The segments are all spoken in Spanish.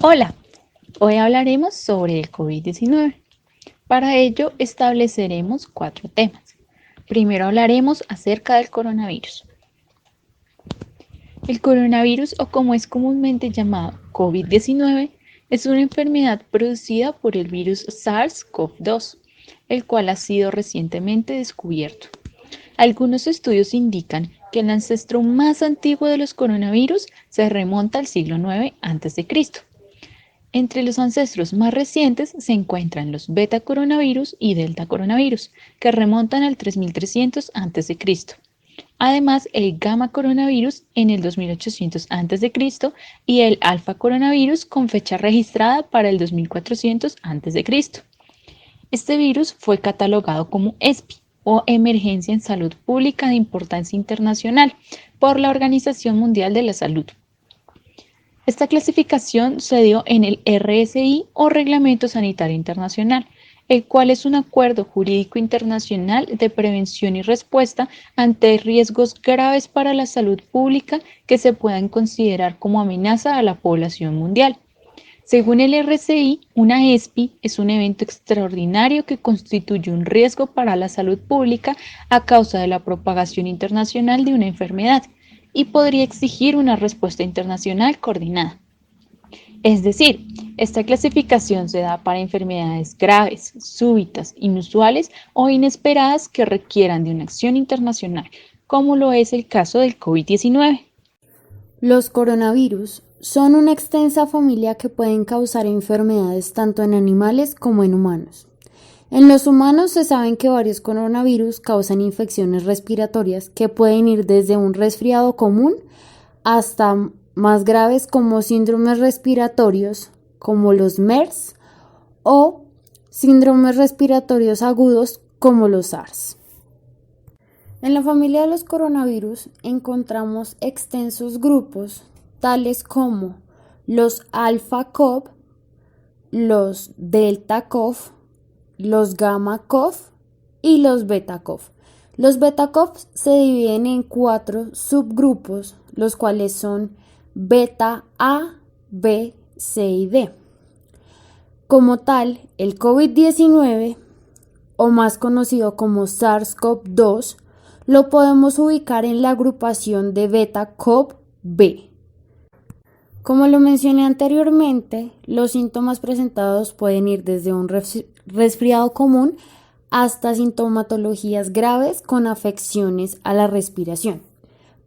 Hola, hoy hablaremos sobre el COVID-19. Para ello estableceremos 4 temas. Primero hablaremos acerca del coronavirus. El coronavirus, o como es comúnmente llamado COVID-19, es una enfermedad producida por el virus SARS-CoV-2, el cual ha sido recientemente descubierto. Algunos estudios indican que el ancestro más antiguo de los coronavirus se remonta al siglo IX a.C. Entre los ancestros más recientes se encuentran los beta coronavirus y delta coronavirus, que remontan al 3300 a.C. Además, el gamma coronavirus en el 2800 a.C. y el alfa coronavirus con fecha registrada para el 2400 a.C. Este virus fue catalogado como ESPI o Emergencia en Salud Pública de Importancia Internacional por la Organización Mundial de la Salud. Esta clasificación se dio en el RSI o Reglamento Sanitario Internacional, el cual es un acuerdo jurídico internacional de prevención y respuesta ante riesgos graves para la salud pública que se puedan considerar como amenaza a la población mundial. Según el RCI, una ESPI es un evento extraordinario que constituye un riesgo para la salud pública a causa de la propagación internacional de una enfermedad y podría exigir una respuesta internacional coordinada. Es decir, esta clasificación se da para enfermedades graves, súbitas, inusuales o inesperadas que requieran de una acción internacional, como lo es el caso del COVID-19. Los coronavirus son una extensa familia que pueden causar enfermedades tanto en animales como en humanos. En los humanos se sabe que varios coronavirus causan infecciones respiratorias que pueden ir desde un resfriado común hasta más graves como síndromes respiratorios como los MERS o síndromes respiratorios agudos como los SARS. En la familia de los coronavirus encontramos extensos grupos tales como los alfa-CoV, los delta-CoV, los gamma-CoV y los beta-CoV. Los beta-CoV se dividen en 4 subgrupos, los cuales son beta A, B, C y D. Como tal, el COVID-19, o más conocido como SARS-CoV-2, lo podemos ubicar en la agrupación de beta-CoV-B. Como lo mencioné anteriormente, los síntomas presentados pueden ir desde un resfriado común hasta sintomatologías graves con afecciones a la respiración.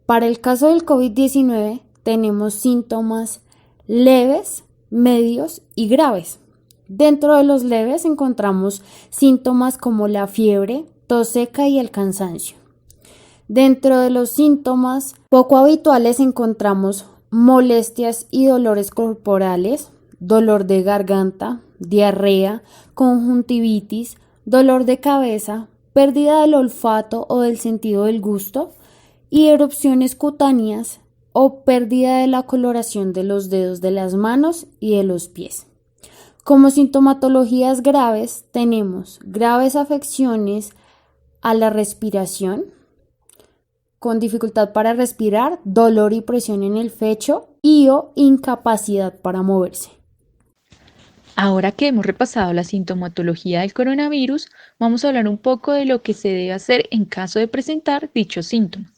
Para el caso del COVID-19 tenemos síntomas leves, medios y graves. Dentro de los leves encontramos síntomas como la fiebre, tos seca y el cansancio. Dentro de los síntomas poco habituales encontramos molestias y dolores corporales, dolor de garganta, diarrea, conjuntivitis, dolor de cabeza, pérdida del olfato o del sentido del gusto y erupciones cutáneas o pérdida de la coloración de los dedos de las manos y de los pies. Como sintomatologías graves tenemos graves afecciones a la respiración, con dificultad para respirar, dolor y presión en el pecho y o incapacidad para moverse. Ahora que hemos repasado la sintomatología del coronavirus, vamos a hablar un poco de lo que se debe hacer en caso de presentar dichos síntomas.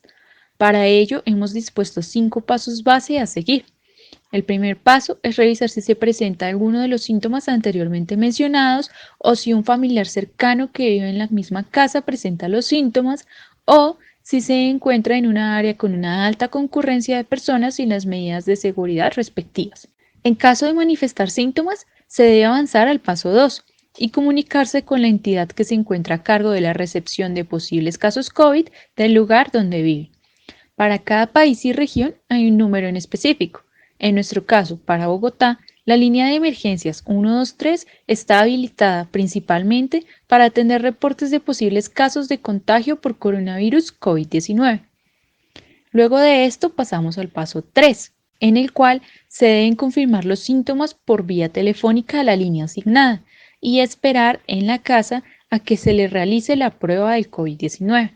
Para ello, hemos dispuesto 5 pasos base a seguir. El primer paso es revisar si se presenta alguno de los síntomas anteriormente mencionados o si un familiar cercano que vive en la misma casa presenta los síntomas o si se encuentra en una área con una alta concurrencia de personas y las medidas de seguridad respectivas. En caso de manifestar síntomas, se debe avanzar al paso 2 y comunicarse con la entidad que se encuentra a cargo de la recepción de posibles casos COVID del lugar donde vive. Para cada país y región hay un número en específico. En nuestro caso, para Bogotá, la línea de emergencias 123 está habilitada principalmente para atender reportes de posibles casos de contagio por coronavirus COVID-19. Luego de esto pasamos al paso 3, en el cual se deben confirmar los síntomas por vía telefónica a la línea asignada y esperar en la casa a que se le realice la prueba del COVID-19.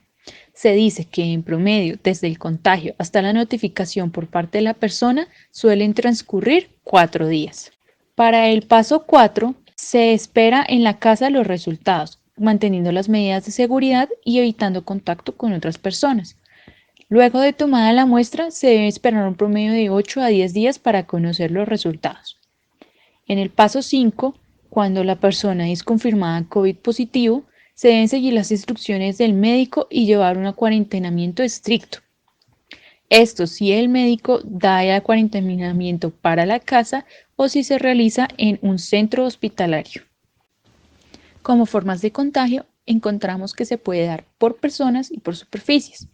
Se dice que en promedio, desde el contagio hasta la notificación por parte de la persona, suelen transcurrir 4 días. Para el paso 4, se espera en la casa los resultados, manteniendo las medidas de seguridad y evitando contacto con otras personas. Luego de tomada la muestra, se debe esperar un promedio de 8 a 10 días para conocer los resultados. En el paso 5, cuando la persona es confirmada COVID positivo, se deben seguir las instrucciones del médico y llevar un cuarentenamiento estricto. Esto si el médico da el cuarentenamiento para la casa o si se realiza en un centro hospitalario. Como formas de contagio, encontramos que se puede dar por personas y por superficies.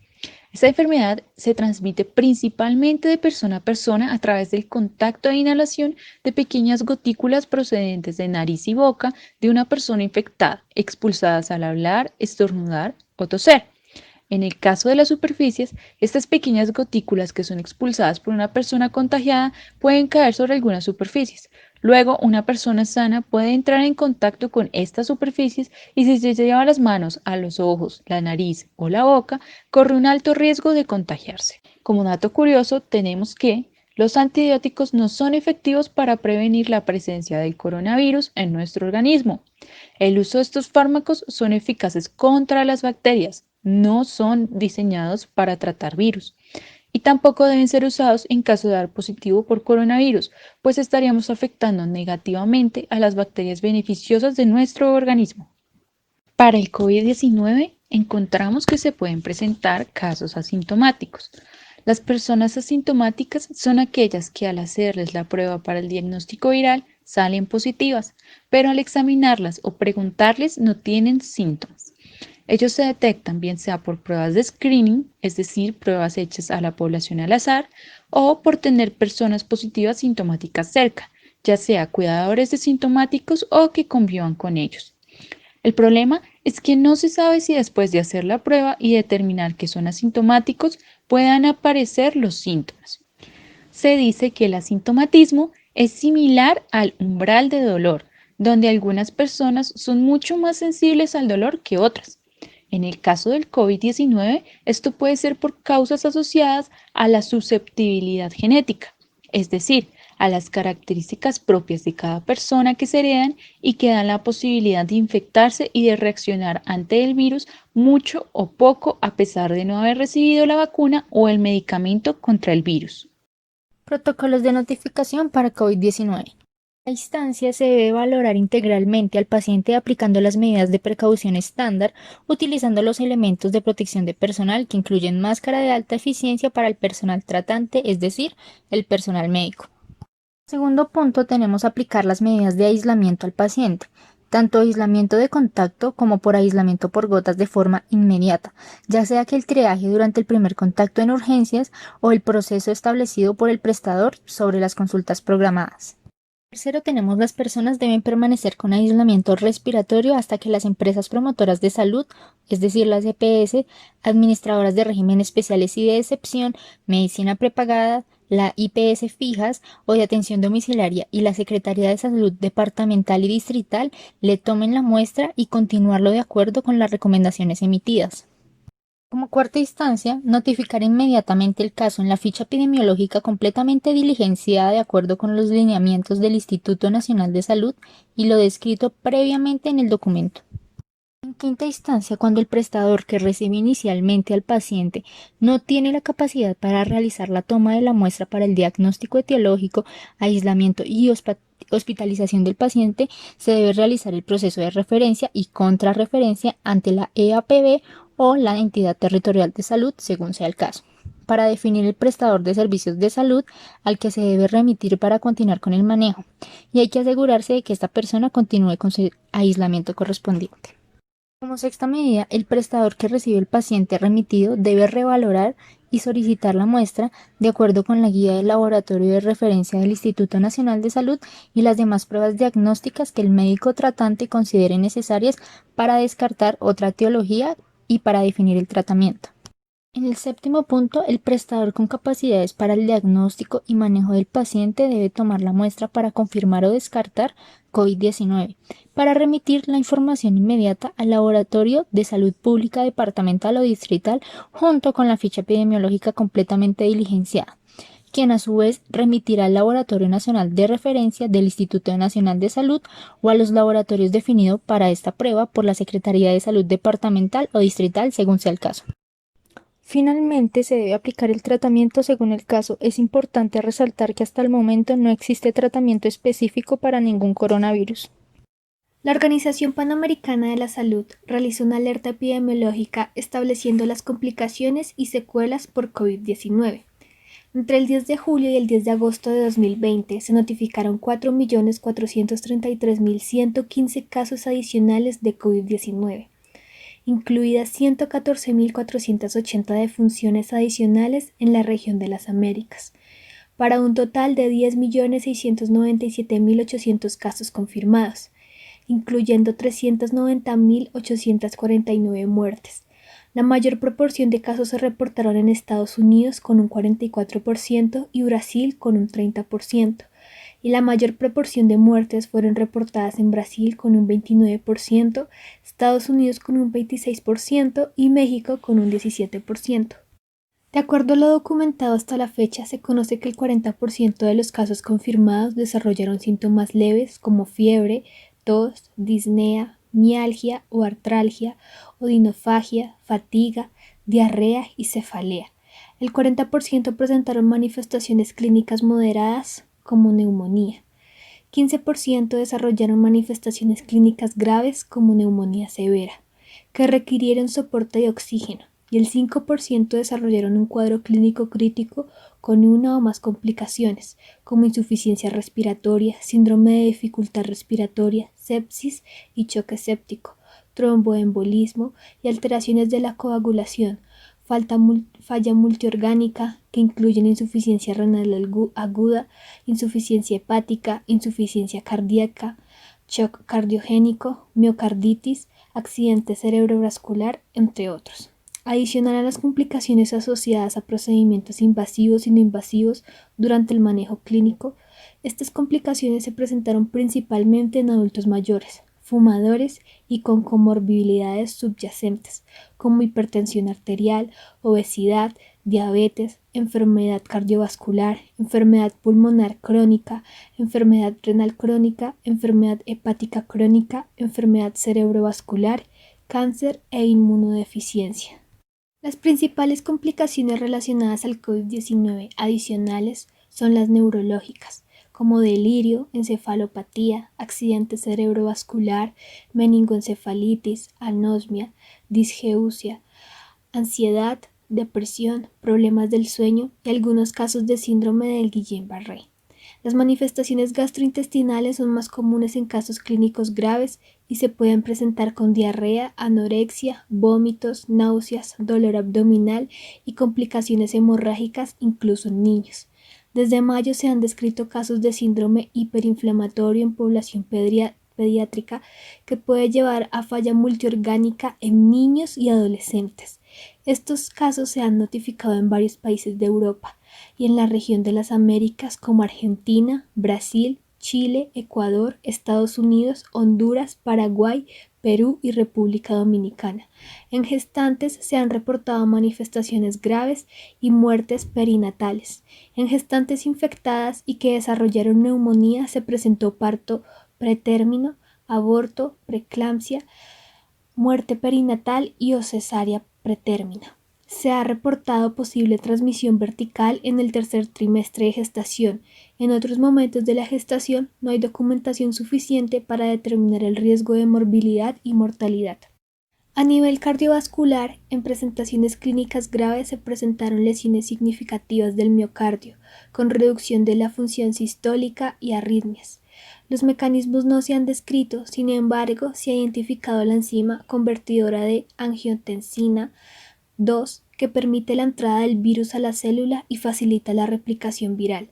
Esta enfermedad se transmite principalmente de persona a persona a través del contacto e inhalación de pequeñas gotículas procedentes de nariz y boca de una persona infectada, expulsadas al hablar, estornudar o toser. En el caso de las superficies, estas pequeñas gotículas que son expulsadas por una persona contagiada pueden caer sobre algunas superficies. Luego, una persona sana puede entrar en contacto con estas superficies y si se lleva las manos a los ojos, la nariz o la boca, corre un alto riesgo de contagiarse. Como dato curioso, tenemos que los antibióticos no son efectivos para prevenir la presencia del coronavirus en nuestro organismo. El uso de estos fármacos son eficaces contra las bacterias, no son diseñados para tratar virus. Y tampoco deben ser usados en caso de dar positivo por coronavirus, pues estaríamos afectando negativamente a las bacterias beneficiosas de nuestro organismo. Para el COVID-19 encontramos que se pueden presentar casos asintomáticos. Las personas asintomáticas son aquellas que al hacerles la prueba para el diagnóstico viral salen positivas, pero al examinarlas o preguntarles no tienen síntomas. Ellos se detectan bien sea por pruebas de screening, es decir, pruebas hechas a la población al azar, o por tener personas positivas sintomáticas cerca, ya sea cuidadores de sintomáticos o que convivan con ellos. El problema es que no se sabe si después de hacer la prueba y determinar que son asintomáticos puedan aparecer los síntomas. Se dice que el asintomatismo es similar al umbral de dolor, donde algunas personas son mucho más sensibles al dolor que otras. En el caso del COVID-19, esto puede ser por causas asociadas a la susceptibilidad genética, es decir, a las características propias de cada persona que se heredan y que dan la posibilidad de infectarse y de reaccionar ante el virus mucho o poco a pesar de no haber recibido la vacuna o el medicamento contra el virus. Protocolos de notificación para COVID-19. La instancia se debe valorar integralmente al paciente aplicando las medidas de precaución estándar, utilizando los elementos de protección de personal que incluyen máscara de alta eficiencia para el personal tratante, es decir, el personal médico. Segundo punto, tenemos aplicar las medidas de aislamiento al paciente, tanto aislamiento de contacto como por aislamiento por gotas de forma inmediata, ya sea que el triaje durante el primer contacto en urgencias o el proceso establecido por el prestador sobre las consultas programadas. Tercero, tenemos las personas deben permanecer con aislamiento respiratorio hasta que las empresas promotoras de salud, es decir, las EPS, administradoras de regímenes especiales y de excepción, medicina prepagada, la IPS fijas o de atención domiciliaria y la Secretaría de Salud departamental y distrital le tomen la muestra y continuarlo de acuerdo con las recomendaciones emitidas. Como cuarta instancia, notificar inmediatamente el caso en la ficha epidemiológica completamente diligenciada de acuerdo con los lineamientos del Instituto Nacional de Salud y lo descrito previamente en el documento. En quinta instancia, cuando el prestador que recibe inicialmente al paciente no tiene la capacidad para realizar la toma de la muestra para el diagnóstico etiológico, aislamiento y hospitalización del paciente, se debe realizar el proceso de referencia y contrarreferencia ante la EAPB o la entidad territorial de salud, según sea el caso, para definir el prestador de servicios de salud al que se debe remitir para continuar con el manejo, y hay que asegurarse de que esta persona continúe con su aislamiento correspondiente. Como sexta medida, el prestador que recibe el paciente remitido debe revalorar y solicitar la muestra de acuerdo con la guía del laboratorio de referencia del Instituto Nacional de Salud y las demás pruebas diagnósticas que el médico tratante considere necesarias para descartar otra etiología y para definir el tratamiento. En el séptimo punto, el prestador con capacidades para el diagnóstico y manejo del paciente debe tomar la muestra para confirmar o descartar COVID-19, para remitir la información inmediata al laboratorio de salud pública departamental o distrital junto con la ficha epidemiológica completamente diligenciada, quien a su vez remitirá al Laboratorio Nacional de Referencia del Instituto Nacional de Salud o a los laboratorios definidos para esta prueba por la Secretaría de Salud departamental o distrital, según sea el caso. Finalmente, se debe aplicar el tratamiento según el caso. Es importante resaltar que hasta el momento no existe tratamiento específico para ningún coronavirus. La Organización Panamericana de la Salud realizó una alerta epidemiológica estableciendo las complicaciones y secuelas por COVID-19. Entre el 10 de julio y el 10 de agosto de 2020 se notificaron 4.433.115 casos adicionales de COVID-19, incluidas 114.480 defunciones adicionales en la región de las Américas, para un total de 10.697.800 casos confirmados, incluyendo 390.849 muertes. La mayor proporción de casos se reportaron en Estados Unidos con un 44% y Brasil con un 30%, y la mayor proporción de muertes fueron reportadas en Brasil con un 29%, Estados Unidos con un 26% y México con un 17%. De acuerdo a lo documentado hasta la fecha, se conoce que el 40% de los casos confirmados desarrollaron síntomas leves como fiebre, tos, disnea, mialgia o artralgia, odinofagia, fatiga, diarrea y cefalea. El 40% presentaron manifestaciones clínicas moderadas como neumonía. 15% desarrollaron manifestaciones clínicas graves como neumonía severa, que requirieron soporte de oxígeno, y el 5% desarrollaron un cuadro clínico crítico con una o más complicaciones, como insuficiencia respiratoria, síndrome de dificultad respiratoria, sepsis y choque séptico, tromboembolismo y alteraciones de la coagulación, falla multiorgánica que incluyen insuficiencia renal aguda, insuficiencia hepática, insuficiencia cardíaca, shock cardiogénico, miocarditis, accidente cerebrovascular, entre otros. Adicional a las complicaciones asociadas a procedimientos invasivos y no invasivos durante el manejo clínico, estas complicaciones se presentaron principalmente en adultos mayores, fumadores y con comorbilidades subyacentes, como hipertensión arterial, obesidad, diabetes, enfermedad cardiovascular, enfermedad pulmonar crónica, enfermedad renal crónica, enfermedad hepática crónica, enfermedad cerebrovascular, cáncer e inmunodeficiencia. Las principales complicaciones relacionadas al COVID-19 adicionales son las neurológicas, como delirio, encefalopatía, accidente cerebrovascular, meningoencefalitis, anosmia, disgeusia, ansiedad, depresión, problemas del sueño y algunos casos de síndrome del Guillain-Barré. Las manifestaciones gastrointestinales son más comunes en casos clínicos graves y se pueden presentar con diarrea, anorexia, vómitos, náuseas, dolor abdominal y complicaciones hemorrágicas incluso en niños. Desde mayo se han descrito casos de síndrome hiperinflamatorio en población pediátrica que puede llevar a falla multiorgánica en niños y adolescentes. Estos casos se han notificado en varios países de Europa y en la región de las Américas como Argentina, Brasil, Chile, Ecuador, Estados Unidos, Honduras, Paraguay, Perú y República Dominicana. En gestantes se han reportado manifestaciones graves y muertes perinatales. En gestantes infectadas y que desarrollaron neumonía se presentó parto pretérmino, aborto, preeclampsia, muerte perinatal y o cesárea pretérmina. Se ha reportado posible transmisión vertical en el tercer trimestre de gestación. En otros momentos de la gestación no hay documentación suficiente para determinar el riesgo de morbilidad y mortalidad. A nivel cardiovascular, en presentaciones clínicas graves se presentaron lesiones significativas del miocardio, con reducción de la función sistólica y arritmias. Los mecanismos no se han descrito, sin embargo, se ha identificado la enzima convertidora de angiotensina 2, que permite la entrada del virus a la célula y facilita la replicación viral,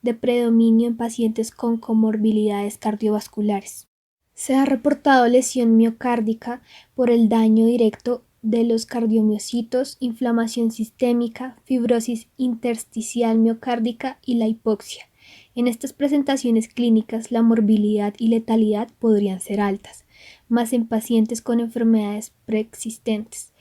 de predominio en pacientes con comorbilidades cardiovasculares. Se ha reportado lesión miocárdica por el daño directo de los cardiomiocitos, inflamación sistémica, fibrosis intersticial miocárdica y la hipoxia. En estas presentaciones clínicas, la morbilidad y letalidad podrían ser altas, más en pacientes con enfermedades preexistentes.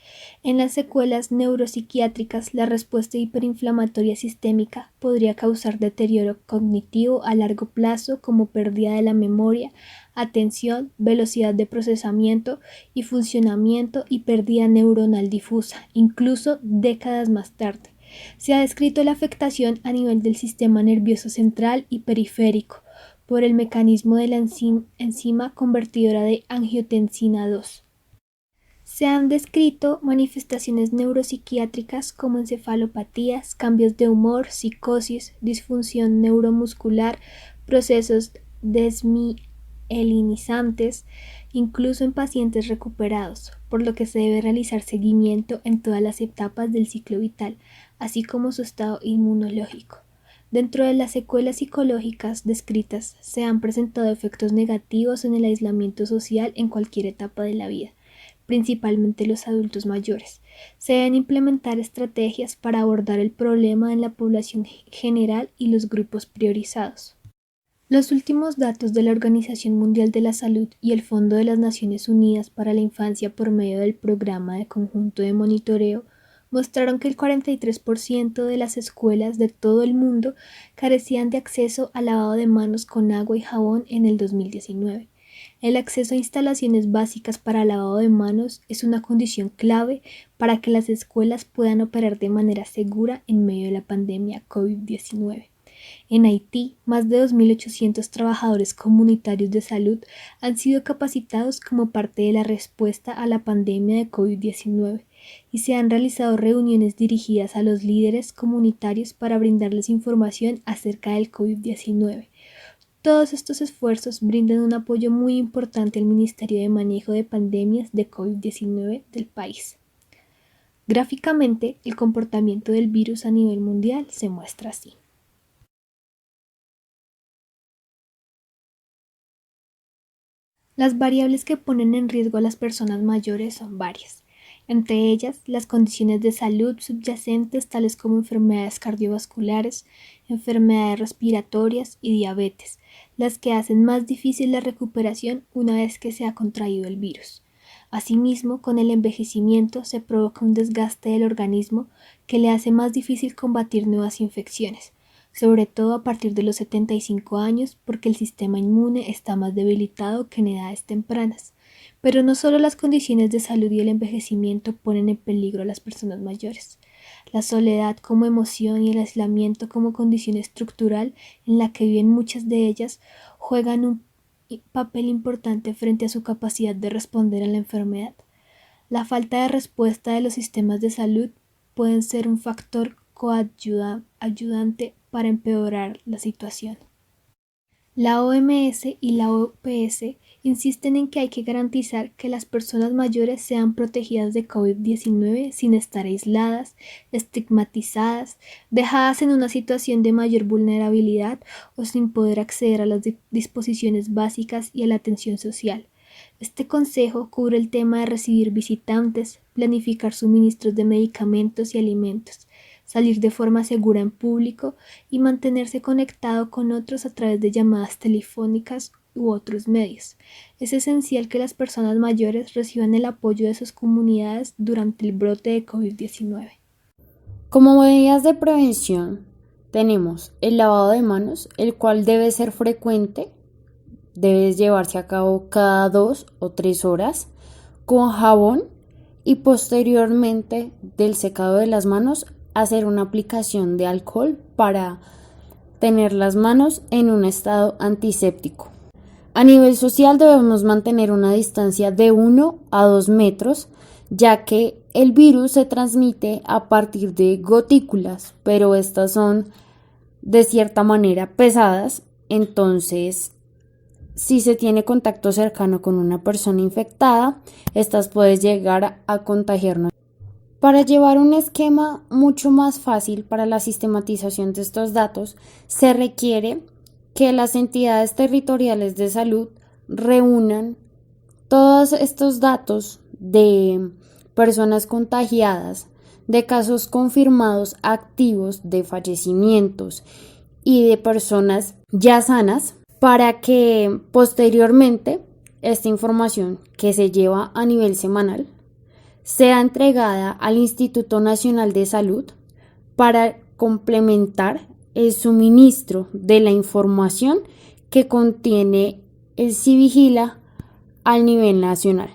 En las secuelas neuropsiquiátricas, la respuesta hiperinflamatoria sistémica podría causar deterioro cognitivo a largo plazo como pérdida de la memoria, atención, velocidad de procesamiento y funcionamiento y pérdida neuronal difusa, incluso décadas más tarde. Se ha descrito la afectación a nivel del sistema nervioso central y periférico por el mecanismo de la enzima convertidora de angiotensina 2. Se han descrito manifestaciones neuropsiquiátricas como encefalopatías, cambios de humor, psicosis, disfunción neuromuscular, procesos desmielinizantes, incluso en pacientes recuperados, por lo que se debe realizar seguimiento en todas las etapas del ciclo vital, así como su estado inmunológico. Dentro de las secuelas psicológicas descritas, se han presentado efectos negativos en el aislamiento social en cualquier etapa de la vida, principalmente los adultos mayores. Se deben implementar estrategias para abordar el problema en la población general y los grupos priorizados. Los últimos datos de la Organización Mundial de la Salud y el Fondo de las Naciones Unidas para la Infancia por medio del Programa de Conjunto de Monitoreo mostraron que el 43% de las escuelas de todo el mundo carecían de acceso al lavado de manos con agua y jabón en el 2019. El acceso a instalaciones básicas para lavado de manos es una condición clave para que las escuelas puedan operar de manera segura en medio de la pandemia COVID-19. En Haití, más de 2.800 trabajadores comunitarios de salud han sido capacitados como parte de la respuesta a la pandemia de COVID-19 y se han realizado reuniones dirigidas a los líderes comunitarios para brindarles información acerca del COVID-19. Todos estos esfuerzos brindan un apoyo muy importante al Ministerio de Manejo de Pandemias de COVID-19 del país. Gráficamente, el comportamiento del virus a nivel mundial se muestra así. Las variables que ponen en riesgo a las personas mayores son varias, entre ellas las condiciones de salud subyacentes tales como enfermedades cardiovasculares, enfermedades respiratorias y diabetes, las que hacen más difícil la recuperación una vez que se ha contraído el virus. Asimismo, con el envejecimiento se provoca un desgaste del organismo que le hace más difícil combatir nuevas infecciones, sobre todo a partir de los 75 años porque el sistema inmune está más debilitado que en edades tempranas. Pero no solo las condiciones de salud y el envejecimiento ponen en peligro a las personas mayores. La soledad como emoción y el aislamiento como condición estructural en la que viven muchas de ellas juegan un papel importante frente a su capacidad de responder a la enfermedad. La falta de respuesta de los sistemas de salud pueden ser un factor coayudante para empeorar la situación. La OMS y la OPS insisten en que hay que garantizar que las personas mayores sean protegidas de COVID-19 sin estar aisladas, estigmatizadas, dejadas en una situación de mayor vulnerabilidad o sin poder acceder a las disposiciones básicas y a la atención social. Este consejo cubre el tema de recibir visitantes, planificar suministros de medicamentos y alimentos, salir de forma segura en público y mantenerse conectado con otros a través de llamadas telefónicas u otros medios. Es esencial que las personas mayores reciban el apoyo de sus comunidades durante el brote de COVID-19. Como medidas de prevención, tenemos el lavado de manos, el cual debe ser frecuente, debe llevarse a cabo cada 2 o 3 horas, con jabón y posteriormente del secado de las manos, hacer una aplicación de alcohol para tener las manos en un estado antiséptico. A nivel social debemos mantener una distancia de 1 a 2 metros, ya que el virus se transmite a partir de gotículas, pero estas son de cierta manera pesadas, entonces si se tiene contacto cercano con una persona infectada, estas pueden llegar a contagiarnos. Para llevar un esquema mucho más fácil para la sistematización de estos datos, se requiere que las entidades territoriales de salud reúnan todos estos datos de personas contagiadas, de casos confirmados activos, de fallecimientos y de personas ya sanas, para que posteriormente esta información que se lleva a nivel semanal sea entregada al Instituto Nacional de Salud para complementar el suministro de la información que contiene el CIVIGILA al nivel nacional.